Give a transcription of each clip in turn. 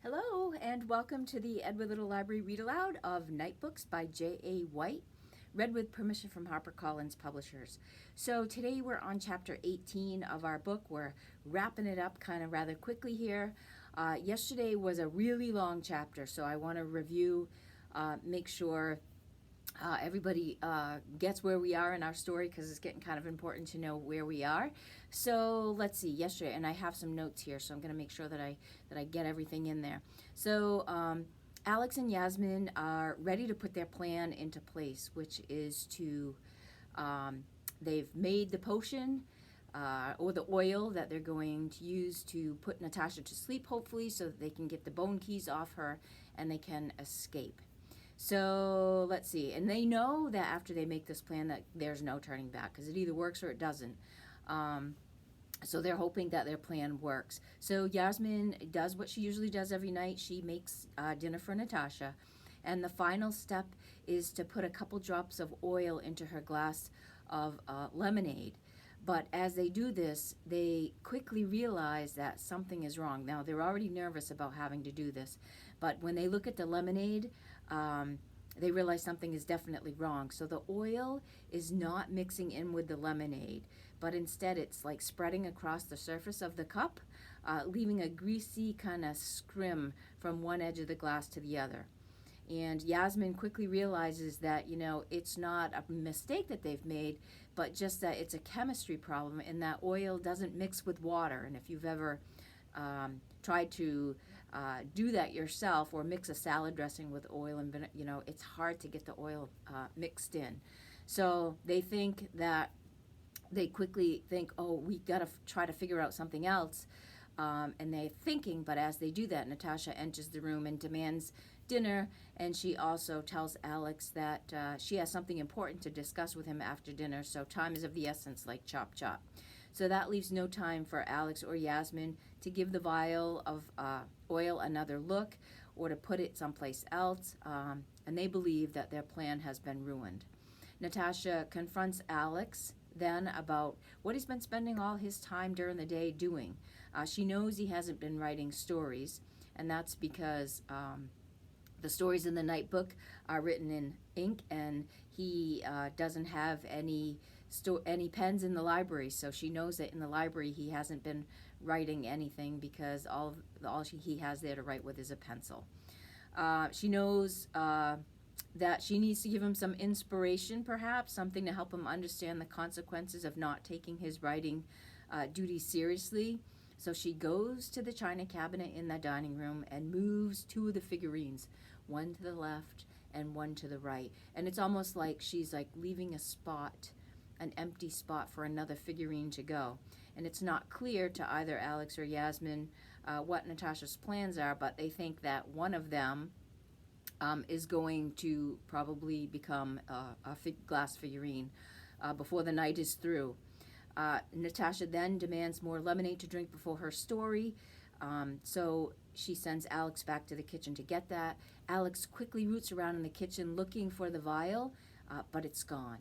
Hello, and welcome to the Edward Little Library Read Aloud of Nightbooks by J.A. White, read with permission from HarperCollins Publishers. So today we're on chapter 18 of our book. We're wrapping it up kind of rather quickly here. Yesterday was a really long chapter, so I want to review, make sure everybody gets where we are in our story because it's getting kind of important to know where we are. So let's see. Yesterday, and I have some notes here, so I'm going to make sure that I get everything in there. So Alex and Yasmin are ready to put their plan into place, which is to they've made the potion. Or the oil that they're going to use to put Natasha to sleep, hopefully, so that they can get the bone keys off her and they can escape. So let's see. And they know that after they make this plan that there's no turning back because it either works or it doesn't. So they're hoping that their plan works. So Yasmin does what she usually does every night. She makes dinner for Natasha. And the final step is to put a couple drops of oil into her glass of lemonade. But as they do this, they quickly realize that something is wrong. Now, they're already nervous about having to do this. But when they look at the lemonade, they realize something is definitely wrong. So the oil is not mixing in with the lemonade, but instead it's like spreading across the surface of the cup, leaving a greasy kind of scrim from one edge of the glass to the other. And Yasmin quickly realizes that, it's not a mistake that they've made, but just that it's a chemistry problem and that oil doesn't mix with water. And if you've ever tried to do that yourself or mix a salad dressing with oil and vinegar, it's hard to get the oil mixed in. So they think that they quickly think, oh, we got to try to figure out something else. And they're thinking, but as they do that, Natasha enters the room and demands dinner, and she also tells Alex that she has something important to discuss with him after dinner, so time is of the essence, like chop chop. So that leaves no time for Alex or Yasmin to give the vial of oil another look or to put it someplace else, and they believe that their plan has been ruined. Natasha confronts Alex then about what he's been spending all his time during the day doing. She knows he hasn't been writing stories, and that's because the stories in the Nightbook are written in ink, and he doesn't have any pens in the library. So she knows that in the library he hasn't been writing anything because all he has there to write with is a pencil. She knows that she needs to give him some inspiration, perhaps something to help him understand the consequences of not taking his writing duties seriously. So she goes to the china cabinet in the dining room and moves two of the figurines, one to the left and one to the right. And it's almost like she's like leaving a spot, an empty spot for another figurine to go. And it's not clear to either Alex or Yasmin what Natasha's plans are, but they think that one of them is going to probably become a glass figurine before the night is through. Natasha then demands more lemonade to drink before her story, so she sends Alex back to the kitchen to get that. Alex quickly roots around in the kitchen looking for the vial, but it's gone.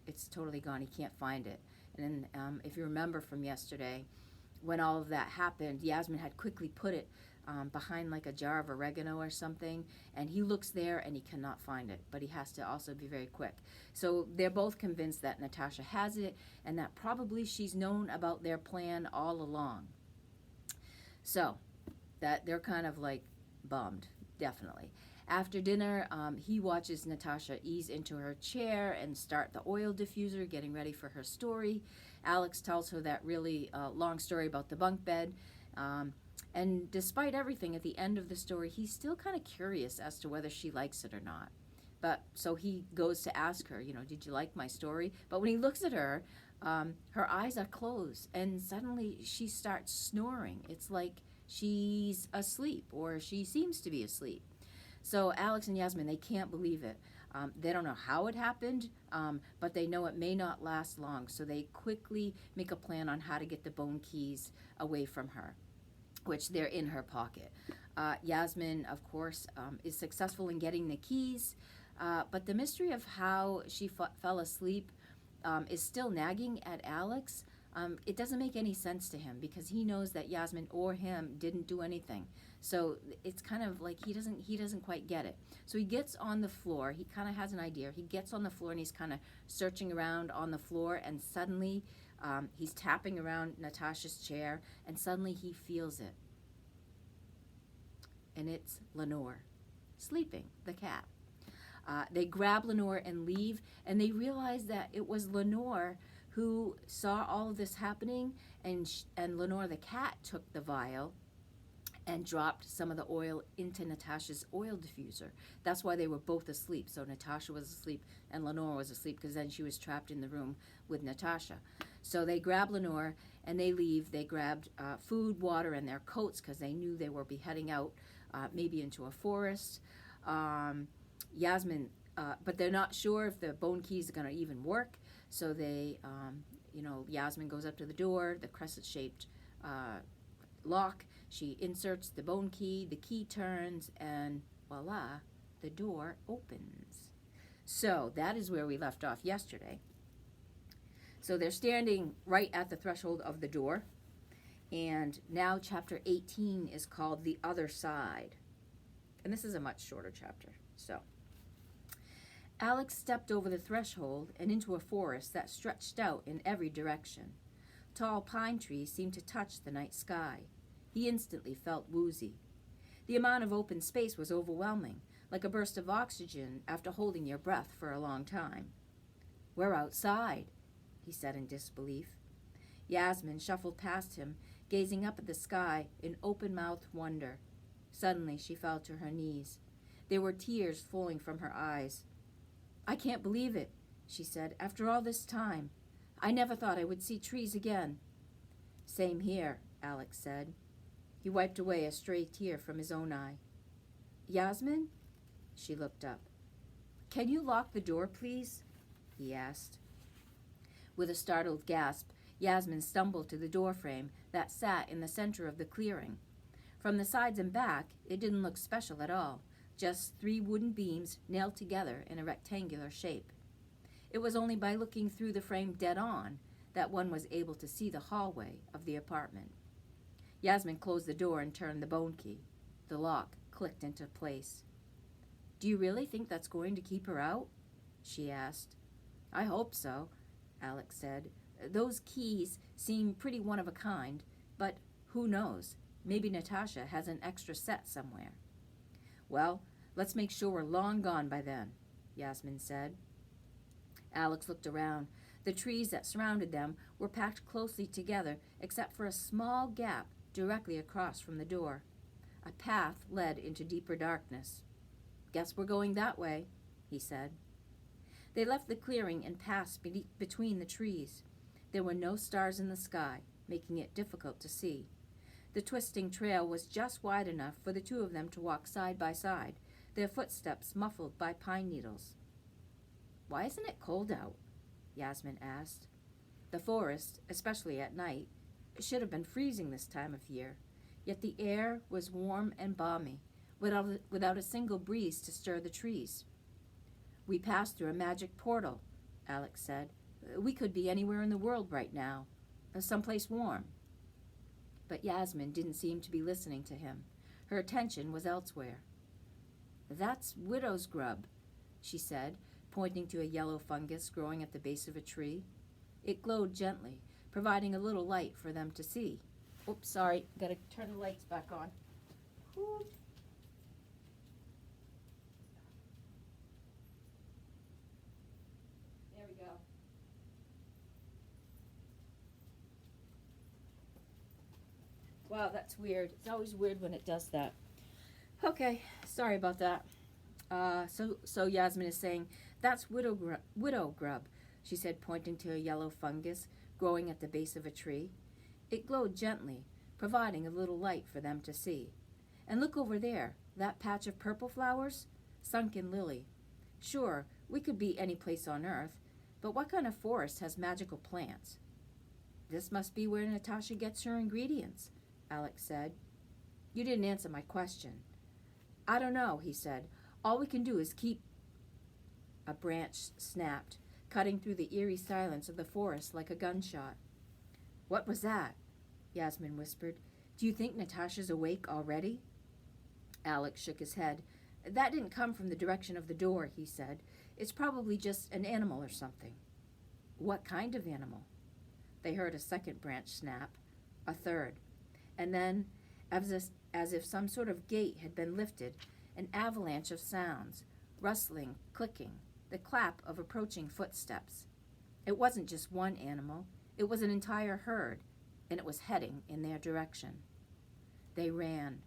It's totally gone. He can't find it. And if you remember from yesterday, when all of that happened, Yasmin had quickly put it behind like a jar of oregano or something, and he looks there and he cannot find it, but he has to also be very quick. So they're both convinced that Natasha has it and that probably she's known about their plan all along. So that they're kind of like bummed, definitely. After dinner, he watches Natasha ease into her chair and start the oil diffuser, getting ready for her story. Alex tells her that really long story about the bunk bed. And despite everything, at the end of the story, he's still kind of curious as to whether she likes it or not. But so he goes to ask her, did you like my story? But when he looks at her, her eyes are closed, and suddenly she starts snoring. It's like she's asleep, or she seems to be asleep. So Alex and Yasmin, they can't believe it. They don't know how it happened, but they know it may not last long. So they quickly make a plan on how to get the bone keys away from her, which they're in her pocket. Yasmin, of course, is successful in getting the keys, but the mystery of how she fell asleep is still nagging at Alex. It doesn't make any sense to him because he knows that Yasmin or him didn't do anything. So it's kind of like he doesn't quite get it. So he gets on the floor. He kind of has an idea. He gets on the floor and he's kind of searching around on the floor, and suddenly he's tapping around Natasha's chair, and suddenly he feels it. And it's Lenore, sleeping, the cat. They grab Lenore and leave, and they realize that it was Lenore who saw all of this happening, and Lenore the cat took the vial and dropped some of the oil into Natasha's oil diffuser. That's why they were both asleep. So Natasha was asleep and Lenore was asleep, because then she was trapped in the room with Natasha. So they grab Lenore and they leave. They grabbed food, water, and their coats, because they knew they would be heading out maybe into a forest. Yasmin, but they're not sure if the bone keys are going to even work. So they, Yasmin goes up to the door, the crescent-shaped lock. She inserts the bone key turns, and voila, the door opens. So that is where we left off yesterday. So they're standing right at the threshold of the door, and now chapter 18 is called The Other Side. And this is a much shorter chapter. So Alex stepped over the threshold and into a forest that stretched out in every direction. Tall pine trees seemed to touch the night sky. He instantly felt woozy. The amount of open space was overwhelming, like a burst of oxygen after holding your breath for a long time. "We're outside," he said in disbelief. Yasmin shuffled past him, gazing up at the sky in open-mouthed wonder. Suddenly she fell to her knees. There were tears flowing from her eyes. "I can't believe it," she said. "After all this time, I never thought I would see trees again." "Same here," Alex said. He wiped away a stray tear from his own eye. "Yasmin?" She looked up. "Can you lock the door, please?" he asked. With a startled gasp, Yasmin stumbled to the doorframe that sat in the center of the clearing. From the sides and back, it didn't look special at all, just 3 wooden beams nailed together in a rectangular shape. It was only by looking through the frame dead on that one was able to see the hallway of the apartment. Yasmin closed the door and turned the bone key. The lock clicked into place. "Do you really think that's going to keep her out?" she asked. "I hope so," Alex said. "Those keys seem pretty one of a kind, but who knows? Maybe Natasha has an extra set somewhere." "Well, let's make sure we're long gone by then," Yasmin said. Alex looked around. The trees that surrounded them were packed closely together, except for a small gap directly across from the door. A path led into deeper darkness. "Guess we're going that way," he said. They left the clearing and passed between the trees. There were no stars in the sky, making it difficult to see. The twisting trail was just wide enough for the two of them to walk side by side, their footsteps muffled by pine needles. "Why isn't it cold out?" Yasmin asked. The forest, especially at night, should have been freezing this time of year, yet the air was warm and balmy, without a single breeze to stir the trees. "We passed through a magic portal," Alex said. "We could be anywhere in the world right now, someplace warm." But Yasmin didn't seem to be listening to him. Her attention was elsewhere. "That's widow's grub," she said, pointing to a yellow fungus growing at the base of a tree. It glowed gently, providing a little light for them to see. Oops, sorry, gotta turn the lights back on. Whoop. There we go. Wow, that's weird. It's always weird when it does that. Okay, sorry about that. So Yasmin is saying, "That's widow grub," she said, pointing to a yellow fungus growing at the base of a tree. It glowed gently, providing a little light for them to see. "And look over there, that patch of purple flowers? Sunken lily. Sure, we could be any place on Earth, but what kind of forest has magical plants?" "This must be where Natasha gets her ingredients," Alex said. "You didn't answer my question." "I don't know," he said. "All we can do is keep—" A branch snapped, cutting through the eerie silence of the forest like a gunshot. "What was that?" Yasmin whispered. "Do you think Natasha's awake already?" Alex shook his head. That didn't come from the direction of the door, he said. It's probably just an animal or something. What kind of animal? They heard a second branch snap, a third, and then, as if some sort of gate had been lifted, an avalanche of sounds, rustling, clicking, the clap of approaching footsteps. It wasn't just one animal, it was an entire herd, and it was heading in their direction. They ran.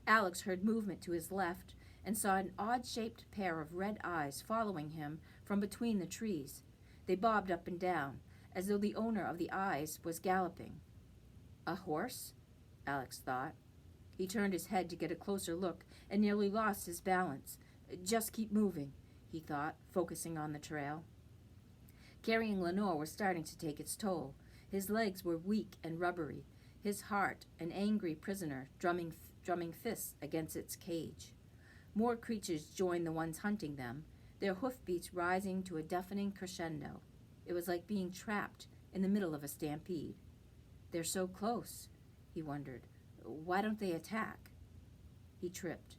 Alex heard movement to his left and saw an odd-shaped pair of red eyes following him from between the trees. They bobbed up and down, as though the owner of the eyes was galloping. A horse? Alex thought. He turned his head to get a closer look and nearly lost his balance. Just keep moving, he thought, focusing on the trail. Carrying Lenore was starting to take its toll. His legs were weak and rubbery, his heart an angry prisoner drumming fists against its cage. More creatures joined the ones hunting them, their hoofbeats rising to a deafening crescendo. It was like being trapped in the middle of a stampede. They're so close, he wondered. Why don't they attack? He tripped.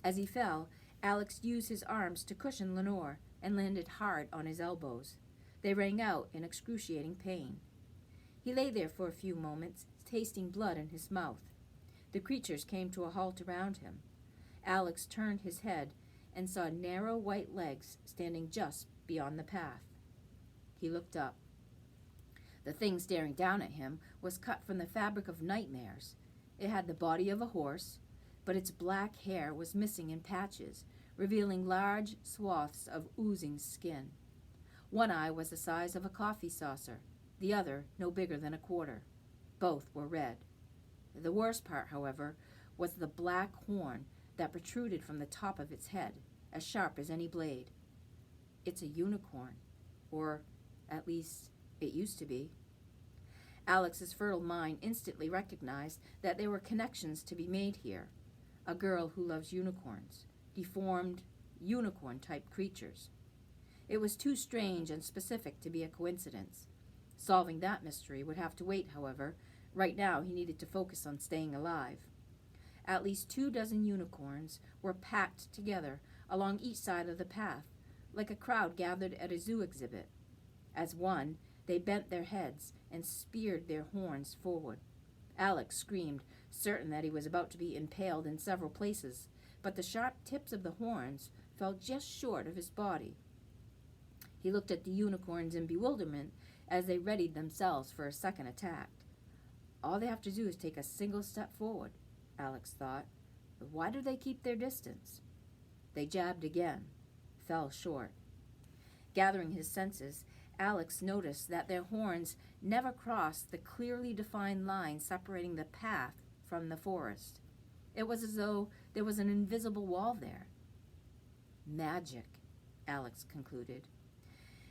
As he fell, Alex used his arms to cushion Lenore and landed hard on his elbows. They rang out in excruciating pain. He lay there for a few moments, tasting blood in his mouth. The creatures came to a halt around him. Alex turned his head and saw narrow white legs standing just beyond the path. He looked up. The thing staring down at him was cut from the fabric of nightmares. It had the body of a horse, but its black hair was missing in patches, revealing large swaths of oozing skin. One eye was the size of a coffee saucer, the other no bigger than a quarter. Both were red. The worst part, however, was the black horn that protruded from the top of its head, as sharp as any blade. It's a unicorn, or at least it used to be. Alex's fertile mind instantly recognized that there were connections to be made here. A girl who loves unicorns, deformed, unicorn-type creatures. It was too strange and specific to be a coincidence. Solving that mystery would have to wait, however. Right now, he needed to focus on staying alive. At least 24 unicorns were packed together along each side of the path, like a crowd gathered at a zoo exhibit. As one, they bent their heads and speared their horns forward. Alex screamed, certain that he was about to be impaled in several places, but the sharp tips of the horns fell just short of his body. He looked at the unicorns in bewilderment as they readied themselves for a second attack. All they have to do is take a single step forward, Alex thought. Why do they keep their distance? They jabbed again, fell short. Gathering his senses, Alex noticed that their horns never crossed the clearly defined line separating the path from the forest. It was as though there was an invisible wall there. Magic, Alex concluded.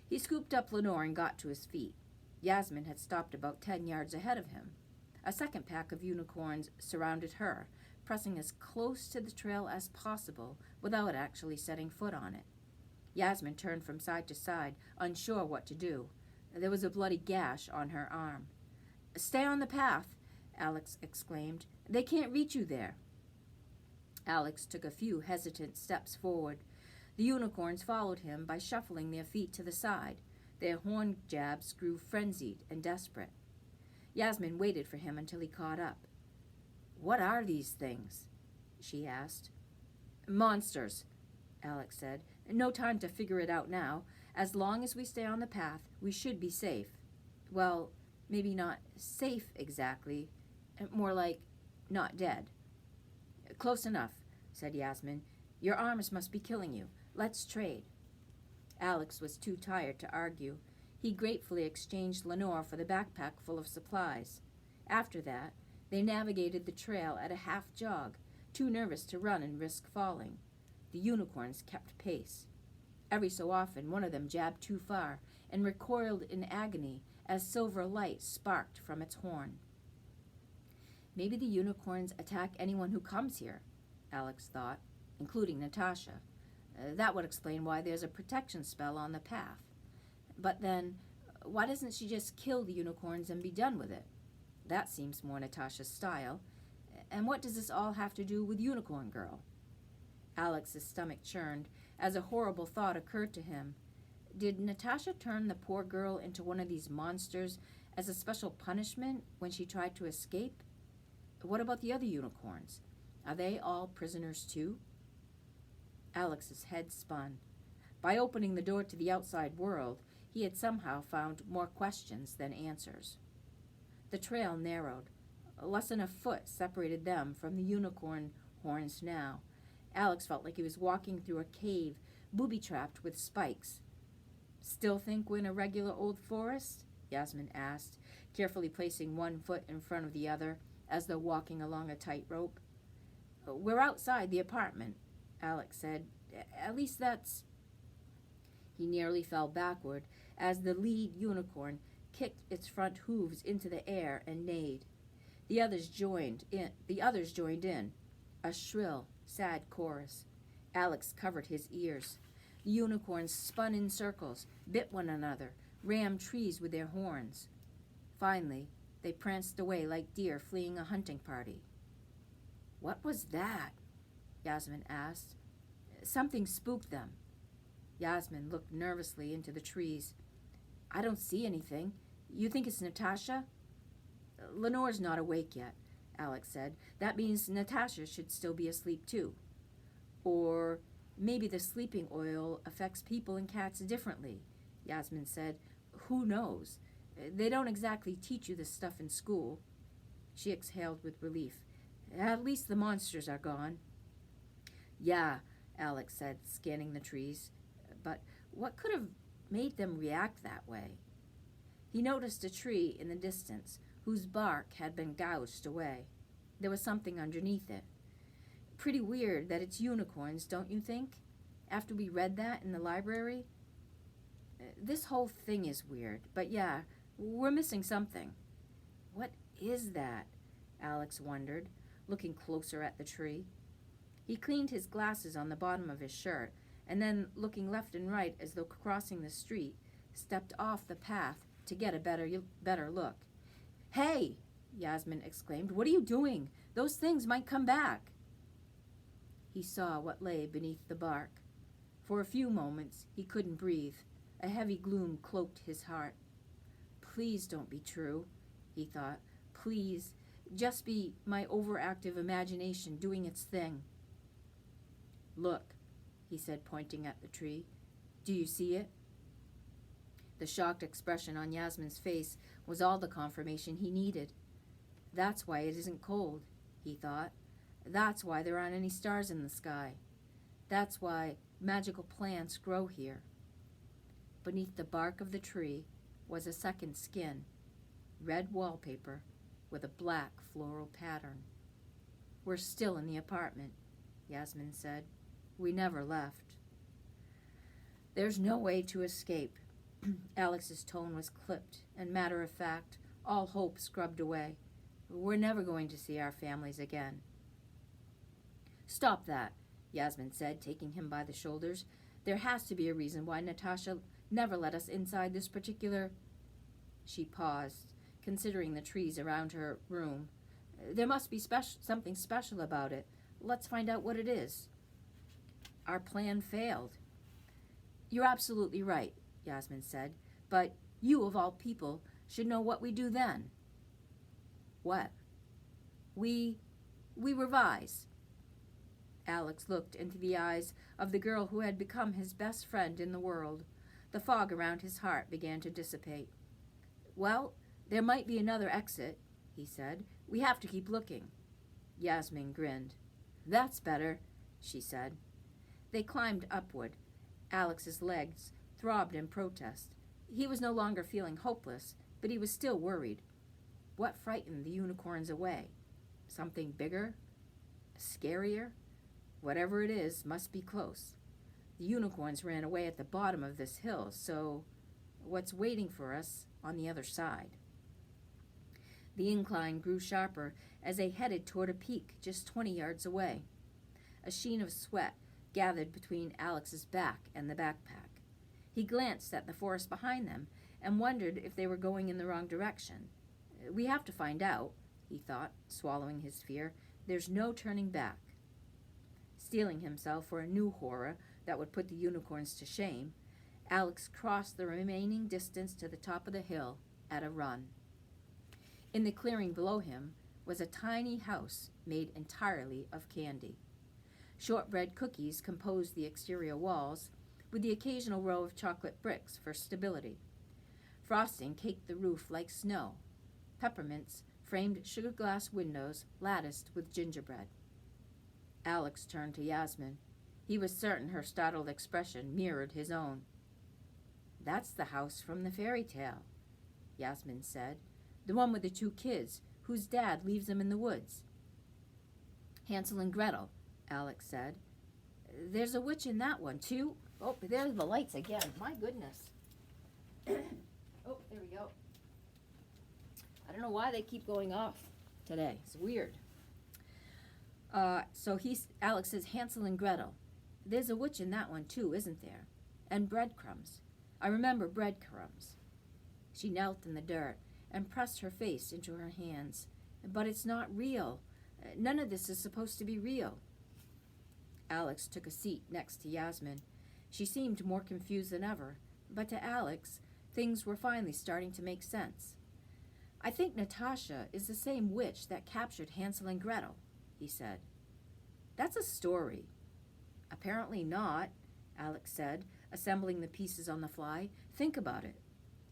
He scooped up Lenore and got to his feet. Yasmin had stopped about 10 yards ahead of him. A second pack of unicorns surrounded her, pressing as close to the trail as possible without actually setting foot on it. Yasmin turned from side to side, unsure what to do. There was a bloody gash on her arm. "Stay on the path," Alex exclaimed. "They can't reach you there." Alex took a few hesitant steps forward. The unicorns followed him by shuffling their feet to the side. Their horn jabs grew frenzied and desperate. Yasmin waited for him until he caught up. "What are these things?" she asked. "Monsters," Alex said. "No time to figure it out now. As long as we stay on the path, we should be safe. Well, maybe not safe exactly. More like not dead." "Close enough," said Yasmin. "Your arms must be killing you. Let's trade." Alex was too tired to argue. He gratefully exchanged Lenore for the backpack full of supplies. After that, they navigated the trail at a half jog, too nervous to run and risk falling. The unicorns kept pace. Every so often, one of them jabbed too far and recoiled in agony as silver light sparked from its horn. Maybe the unicorns attack anyone who comes here, Alex thought, including Natasha. That would explain why there's a protection spell on the path. But then, why doesn't she just kill the unicorns and be done with it? That seems more Natasha's style. And what does this all have to do with Unicorn Girl? Alex's stomach churned as a horrible thought occurred to him. Did Natasha turn the poor girl into one of these monsters as a special punishment when she tried to escape? What about the other unicorns? Are they all prisoners too? Alex's head spun. By opening the door to the outside world, he had somehow found more questions than answers. The trail narrowed. Less than a foot separated them from the unicorn horns now. Alex felt like he was walking through a cave, booby-trapped with spikes. Still think we're in a regular old forest? Yasmin asked, carefully placing one foot in front of the other, as though walking along a tightrope. We're outside the apartment, Alex said. At least that's... He nearly fell backward as the lead unicorn kicked its front hooves into the air and neighed. The others joined in, a shrill, sad chorus. Alex covered his ears. The unicorns spun in circles, bit one another, rammed trees with their horns. Finally, they pranced away like deer fleeing a hunting party. What was that? Yasmin asked. Something spooked them. Yasmin looked nervously into the trees. I don't see anything. You think it's Natasha? Lenore's not awake yet, Alex said. That means Natasha should still be asleep too. Or maybe the sleeping oil affects people and cats differently, Yasmin said. Who knows? They don't exactly teach you this stuff in school. She exhaled with relief. At least the monsters are gone. Yeah, Alex said, scanning the trees. But what could have made them react that way? He noticed a tree in the distance whose bark had been gouged away. There was something underneath it. Pretty weird that it's unicorns, don't you think? After we read that in the library? This whole thing is weird, but yeah, we're missing something. What is that? Alex wondered, looking closer at the tree. He cleaned his glasses on the bottom of his shirt, and then, looking left and right as though crossing the street, stepped off the path to get a better look. Hey! Yasmin exclaimed. What are you doing? Those things might come back. He saw what lay beneath the bark. For a few moments, he couldn't breathe. A heavy gloom cloaked his heart. Please don't be true, he thought. Please, just be my overactive imagination doing its thing. Look, he said, pointing at the tree. Do you see it? The shocked expression on Yasmin's face was all the confirmation he needed. That's why it isn't cold, he thought. That's why there aren't any stars in the sky. That's why magical plants grow here. Beneath the bark of the tree was a second skin, red wallpaper with a black floral pattern. We're still in the apartment, Yasmin said. We never left. There's no way to escape. Alex's tone was clipped and matter-of-fact, all hope scrubbed away. We're never going to see our families again. Stop that, Yasmin said, taking him by the shoulders. There has to be a reason why Natasha never let us inside this particular... She paused, considering the trees around her room. There must be something special about it. Let's find out what it is. Our plan failed. You're absolutely right, Yasmin said, but you, of all people, should know what we do then. What? We revise. Alex looked into the eyes of the girl who had become his best friend in the world. The fog around his heart began to dissipate. Well, there might be another exit, he said. We have to keep looking. Yasmin grinned. That's better, she said. They climbed upward. Alex's legs throbbed in protest. He was no longer feeling hopeless, but he was still worried. What frightened the unicorns away? Something bigger? Scarier? Whatever it is must be close. The unicorns ran away at the bottom of this hill, so what's waiting for us on the other side? The incline grew sharper as they headed toward a peak just 20 yards away. A sheen of sweat gathered between Alex's back and the backpack. He glanced at the forest behind them and wondered if they were going in the wrong direction. We have to find out, he thought, swallowing his fear. There's no turning back. Steeling himself for a new horror that would put the unicorns to shame, Alex crossed the remaining distance to the top of the hill at a run. In the clearing below him was a tiny house made entirely of candy. Shortbread cookies composed the exterior walls, with the occasional row of chocolate bricks for stability. Frosting caked the roof like snow. Peppermints framed sugar glass windows latticed with gingerbread. Alex turned to Yasmin. He was certain her startled expression mirrored his own. "That's the house from the fairy tale," Yasmin said. "The one with the two kids, whose dad leaves them in the woods." "Hansel and Gretel," Alex said. "There's a witch in that one, too." Oh, there's the lights again. My goodness. Oh, there we go. I don't know why they keep going off today. It's weird. Alex says, "Hansel and Gretel. There's a witch in that one, too, isn't there? And breadcrumbs. I remember breadcrumbs." She knelt in the dirt and pressed her face into her hands. "But it's not real. None of this is supposed to be real." Alex took a seat next to Yasmin. She seemed more confused than ever, but to Alex, things were finally starting to make sense. "I think Natasha is the same witch that captured Hansel and Gretel," he said. "That's a story." "Apparently not," Alex said, assembling the pieces on the fly. "Think about it.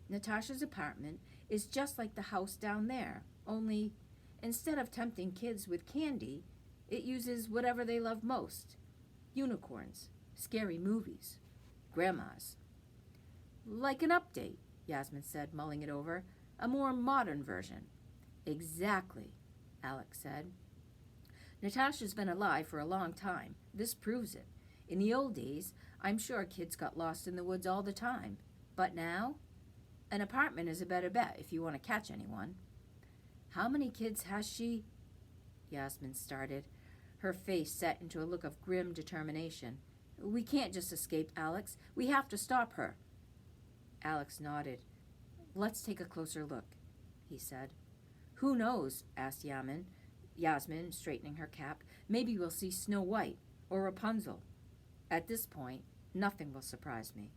Natasha's apartment is just like the house down there, only instead of tempting kids with candy, it uses whatever they love most. Unicorns, scary movies, grandmas." "Like an update," Yasmin said, mulling it over. "A more modern version." "Exactly," Alex said. "Natasha's been alive for a long time. This proves it. In the old days, I'm sure kids got lost in the woods all the time. But now, an apartment is a better bet if you want to catch anyone." "How many kids has she?" Yasmin started. Her face set into a look of grim determination. "We can't just escape, Alex. We have to stop her." Alex nodded. "Let's take a closer look," he said. "Who knows?" asked Yasmin, straightening her cap. "Maybe we'll see Snow White or Rapunzel. At this point, nothing will surprise me."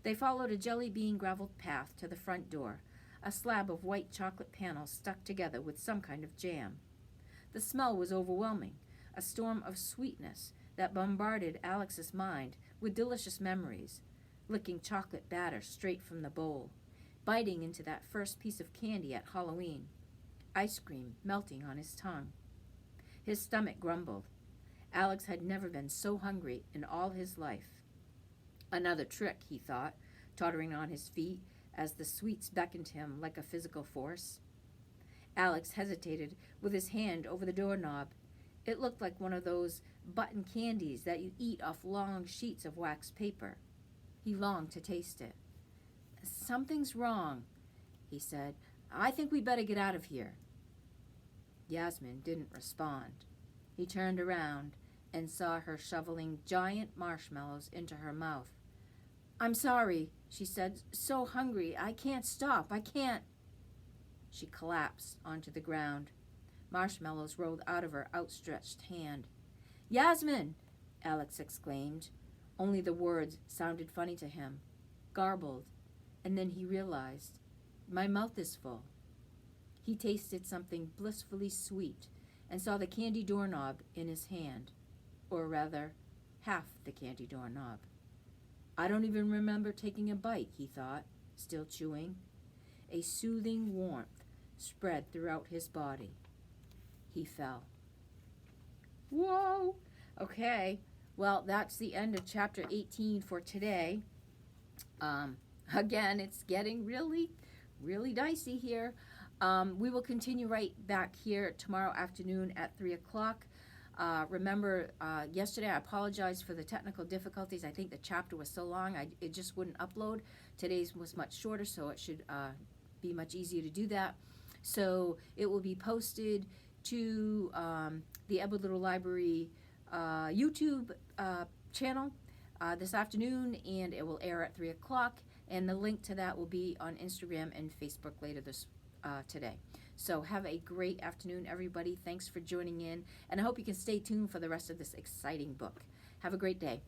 They followed a jelly bean graveled path to the front door, a slab of white chocolate panels stuck together with some kind of jam. The smell was overwhelming, a storm of sweetness that bombarded Alex's mind with delicious memories, licking chocolate batter straight from the bowl, biting into that first piece of candy at Halloween, ice cream melting on his tongue. His stomach grumbled. Alex had never been so hungry in all his life. Another trick, he thought, tottering on his feet as the sweets beckoned him like a physical force. Alex hesitated with his hand over the doorknob. It looked like one of those button candies that you eat off long sheets of waxed paper. He longed to taste it. "Something's wrong," he said. "I think we better get out of here." Yasmin didn't respond. He turned around and saw her shoveling giant marshmallows into her mouth. "I'm sorry," she said. "So hungry. I can't stop. I can't." She collapsed onto the ground. Marshmallows rolled out of her outstretched hand. "Yasmin!" Alex exclaimed. Only the words sounded funny to him, garbled, and then he realized, "My mouth is full." He tasted something blissfully sweet and saw the candy doorknob in his hand, or rather, half the candy doorknob. "I don't even remember taking a bite," he thought, still chewing. A soothing warmth spread throughout his body. He fell. Whoa! Okay, well, that's the end of chapter 18 for today. Again, it's getting really, really dicey here. We will continue right back here tomorrow afternoon at 3 o'clock. Remember, yesterday I apologized for the technical difficulties. I think the chapter was so long, it just wouldn't upload. Today's was much shorter, so it should be much easier to do that. So it will be posted to the Edward Little Library YouTube channel this afternoon, and it will air at 3 o'clock. And the link to that will be on Instagram and Facebook later today. So have a great afternoon, everybody. Thanks for joining in, and I hope you can stay tuned for the rest of this exciting book. Have a great day.